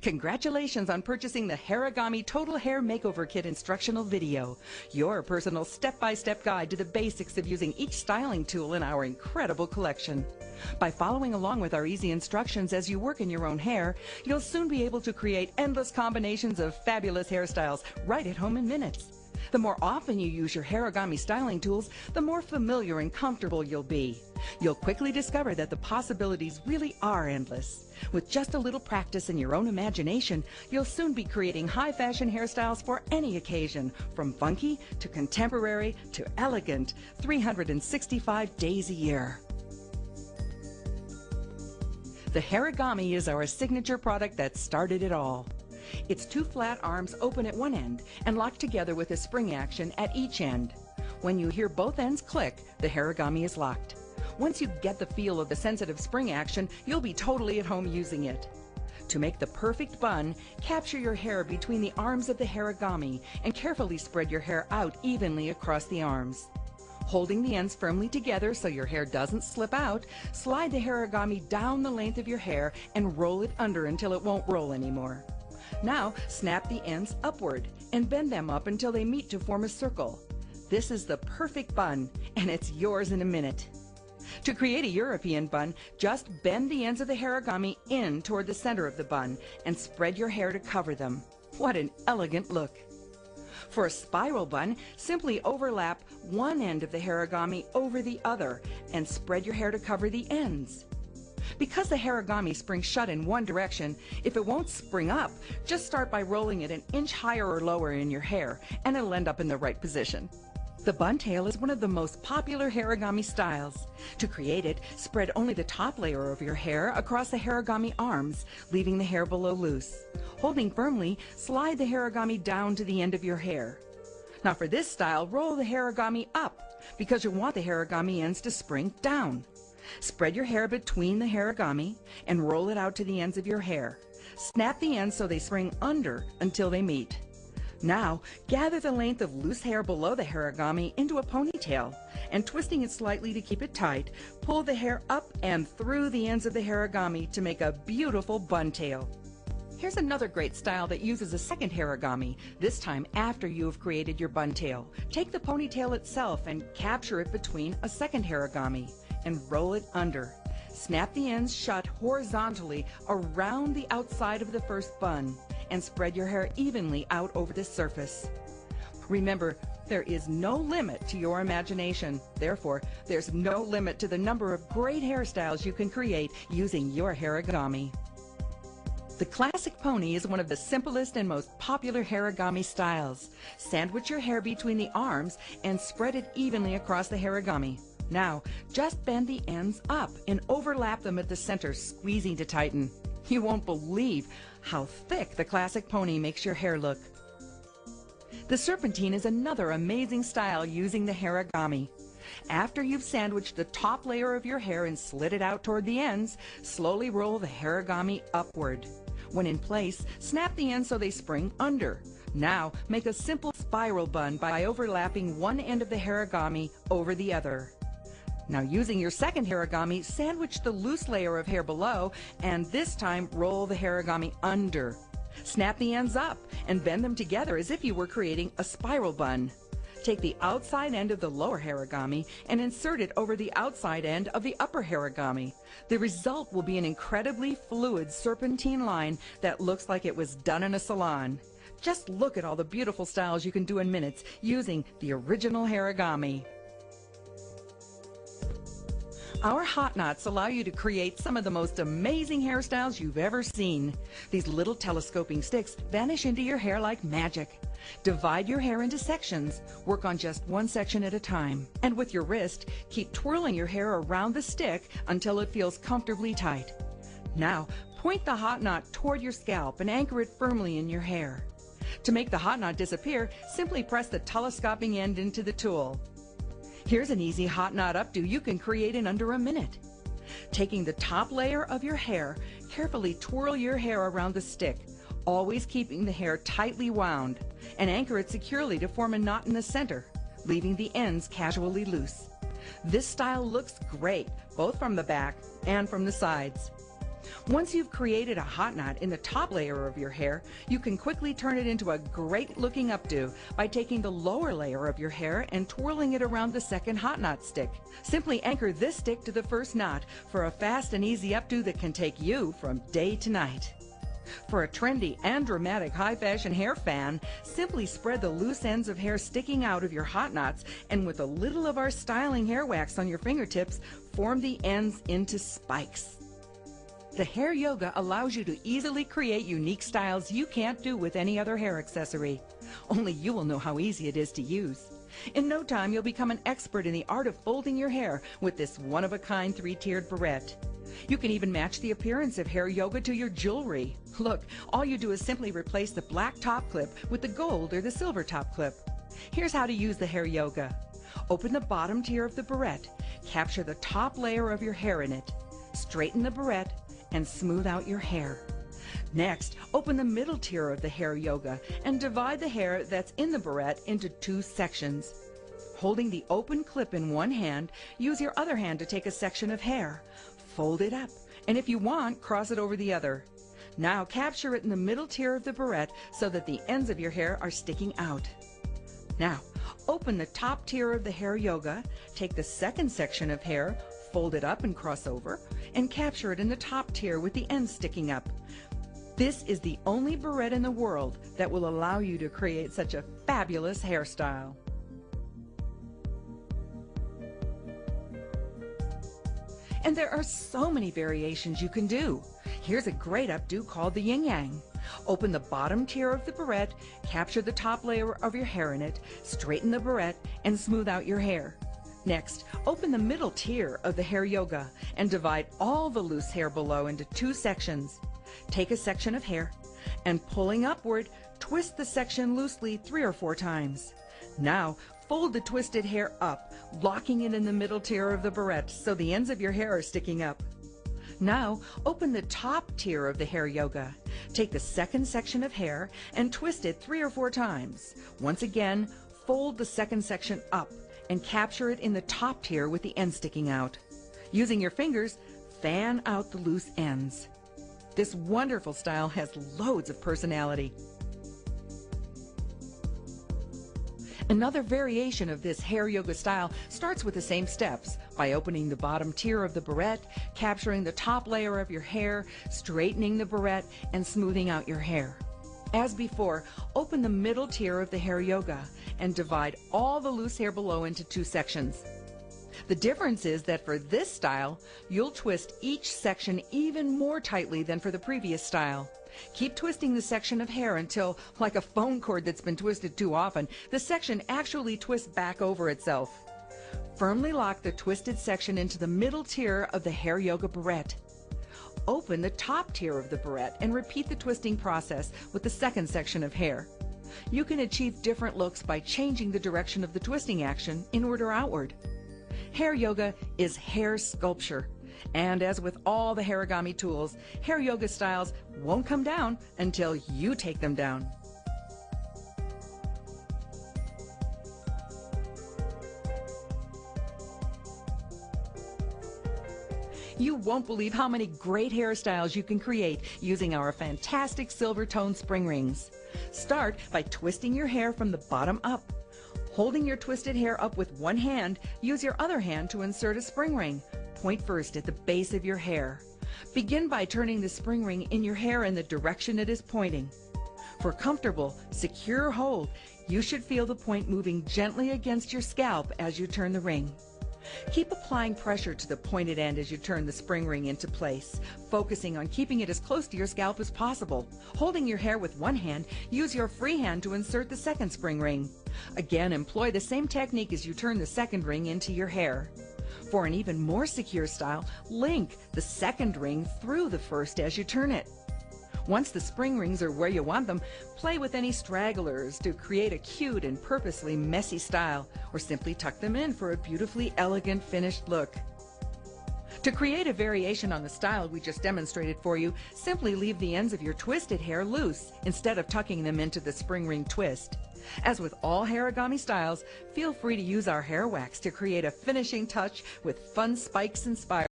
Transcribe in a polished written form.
Congratulations on purchasing the The-Total-Hair-Makeover-Kit instructional video, your personal step-by-step guide to the basics of using each styling tool in our incredible collection. By following along with our easy instructions as you work in your own hair, you'll soon be able to create endless combinations of fabulous hairstyles right at home in minutes. The more often you use your Hairagami styling tools, the more familiar and comfortable you'll be. You'll quickly discover that the possibilities really are endless. With just a little practice in your own imagination, you'll soon be creating high-fashion hairstyles for any occasion, from funky to contemporary to elegant, 365 days a year. The Hairagami is our signature product that started it all. Its two flat arms open at one end and lock together with a spring action at each end. When you hear both ends click, the Hairagami is locked. Once you get the feel of the sensitive spring action, you'll be totally at home using it. To make the perfect bun, capture your hair between the arms of the Hairagami and carefully spread your hair out evenly across the arms. Holding the ends firmly together so your hair doesn't slip out, slide the Hairagami down the length of your hair and roll it under until it won't roll anymore. Now, snap the ends upward and bend them up until they meet to form a circle. This is the perfect bun, and it's yours in a minute. To create a European bun, just bend the ends of the Hairagami in toward the center of the bun and spread your hair to cover them. What an elegant look! For a spiral bun, simply overlap one end of the Hairagami over the other and spread your hair to cover the ends. Because the Hairagami springs shut in one direction, if it won't spring up, just start by rolling it an inch higher or lower in your hair, and it'll end up in the right position. The bun tail is one of the most popular Hairagami styles. To create it, spread only the top layer of your hair across the Hairagami arms, leaving the hair below loose. Holding firmly, slide the Hairagami down to the end of your hair. Now for this style, roll the Hairagami up, because you want the Hairagami ends to spring down. Spread your hair between the Hairagami and roll it out to the ends of your hair. Snap the ends so they spring under until they meet. Now, gather the length of loose hair below the Hairagami into a ponytail, and twisting it slightly to keep it tight, pull the hair up and through the ends of the Hairagami to make a beautiful bun tail. Here's another great style that uses a second Hairagami, this time after you have created your bun tail. Take the ponytail itself and capture it between a second Hairagami and roll it under. Snap the ends shut horizontally around the outside of the first bun and spread your hair evenly out over the surface. Remember, there is no limit to your imagination. Therefore, there's no limit to the number of great hairstyles you can create using your Hairagami. The classic pony is one of the simplest and most popular Hairagami styles. Sandwich your hair between the arms and spread it evenly across the Hairagami. Now, just bend the ends up and overlap them at the center, squeezing to tighten. You won't believe how thick the classic pony makes your hair look. The serpentine is another amazing style using the Hairagami. After you've sandwiched the top layer of your hair and slid it out toward the ends, slowly roll the Hairagami upward. When in place, snap the ends so they spring under. Now, make a simple spiral bun by overlapping one end of the Hairagami over the other. Now, using your second Hairagami, sandwich the loose layer of hair below, and this time roll the Hairagami under. Snap the ends up and bend them together as if you were creating a spiral bun. Take the outside end of the lower Hairagami and insert it over the outside end of the upper Hairagami. The result will be an incredibly fluid serpentine line that looks like it was done in a salon. Just look at all the beautiful styles you can do in minutes using the original Hairagami. Our hot knots allow you to create some of the most amazing hairstyles you've ever seen. These little telescoping sticks vanish into your hair like magic. Divide your hair into sections. Work on just one section at a time. And with your wrist, keep twirling your hair around the stick until it feels comfortably tight. Now, point the hot knot toward your scalp and anchor it firmly in your hair. To make the hot knot disappear, simply press the telescoping end into the tool. Here's an easy hot knot updo you can create in under a minute. Taking the top layer of your hair, carefully twirl your hair around the stick, always keeping the hair tightly wound, and anchor it securely to form a knot in the center, leaving the ends casually loose. This style looks great, both from the back and from the sides. Once you've created a hot knot in the top layer of your hair, you can quickly turn it into a great looking updo by taking the lower layer of your hair and twirling it around the second hot knot stick. Simply anchor this stick to the first knot for a fast and easy updo that can take you from day to night. For a trendy and dramatic high-fashion hair fan, simply spread the loose ends of hair sticking out of your hot knots and with a little of our styling hair wax on your fingertips, form the ends into spikes. The hair yoga allows you to easily create unique styles you can't do with any other hair accessory. Only you will know how easy it is to use. In no time, you'll become an expert in the art of folding your hair with this one-of-a-kind three-tiered barrette. You can even match the appearance of hair yoga to your jewelry. Look, all you do is simply replace the black top clip with the gold or the silver top clip. Here's how to use the hair yoga. Open the bottom tier of the barrette, capture the top layer of your hair in it, straighten the barrette, and smooth out your hair. Next, open the middle tier of the hair yoga and divide the hair that's in the barrette into two sections. Holding the open clip in one hand, use your other hand to take a section of hair. Fold it up, and if you want, cross it over the other. Now capture it in the middle tier of the barrette so that the ends of your hair are sticking out. Now, open the top tier of the hair yoga, take the second section of hair, fold it up and cross over, and capture it in the top tier with the ends sticking up. This is the only barrette in the world that will allow you to create such a fabulous hairstyle. And there are so many variations you can do. Here's a great updo called the yin yang. Open the bottom tier of the barrette, capture the top layer of your hair in it, straighten the barrette, and smooth out your hair. Next, open the middle tier of the hair yoga and divide all the loose hair below into two sections. Take a section of hair and pulling upward, twist the section loosely 3 or 4 times. Now, fold the twisted hair up, locking it in the middle tier of the barrette so the ends of your hair are sticking up. Now, open the top tier of the hair yoga. Take the second section of hair and twist it 3 or 4 times. Once again, fold the second section up and capture it in the top tier with the end sticking out. Using your fingers, fan out the loose ends. This wonderful style has loads of personality. Another variation of this hair yoga style starts with the same steps by opening the bottom tier of the barrette, capturing the top layer of your hair, straightening the barrette, and smoothing out your hair. As before, open the middle tier of the hair yoga and divide all the loose hair below into two sections. The difference is that for this style, you'll twist each section even more tightly than for the previous style. Keep twisting the section of hair until, like a phone cord that's been twisted too often, the section actually twists back over itself. Firmly lock the twisted section into the middle tier of the hair yoga barrette. Open the top tier of the barrette and repeat the twisting process with the second section of hair. You can achieve different looks by changing the direction of the twisting action in order outward. Hair yoga is hair sculpture. And as with all the hairigami tools, hair yoga styles won't come down until you take them down. You won't believe how many great hairstyles you can create using our fantastic silver tone spring rings. Start by twisting your hair from the bottom up. Holding your twisted hair up with one hand, use your other hand to insert a spring ring. Point first at the base of your hair. Begin by turning the spring ring in your hair in the direction it is pointing. For comfortable, secure hold, you should feel the point moving gently against your scalp as you turn the ring. Keep applying pressure to the pointed end as you turn the spring ring into place, focusing on keeping it as close to your scalp as possible. Holding your hair with one hand, use your free hand to insert the second spring ring. Again, employ the same technique as you turn the second ring into your hair. For an even more secure style, link the second ring through the first as you turn it. Once the spring rings are where you want them, play with any stragglers to create a cute and purposely messy style, or simply tuck them in for a beautifully elegant finished look. To create a variation on the style we just demonstrated for you, simply leave the ends of your twisted hair loose instead of tucking them into the spring ring twist. As with all hairigami styles, feel free to use our hair wax to create a finishing touch with fun spikes and spirals.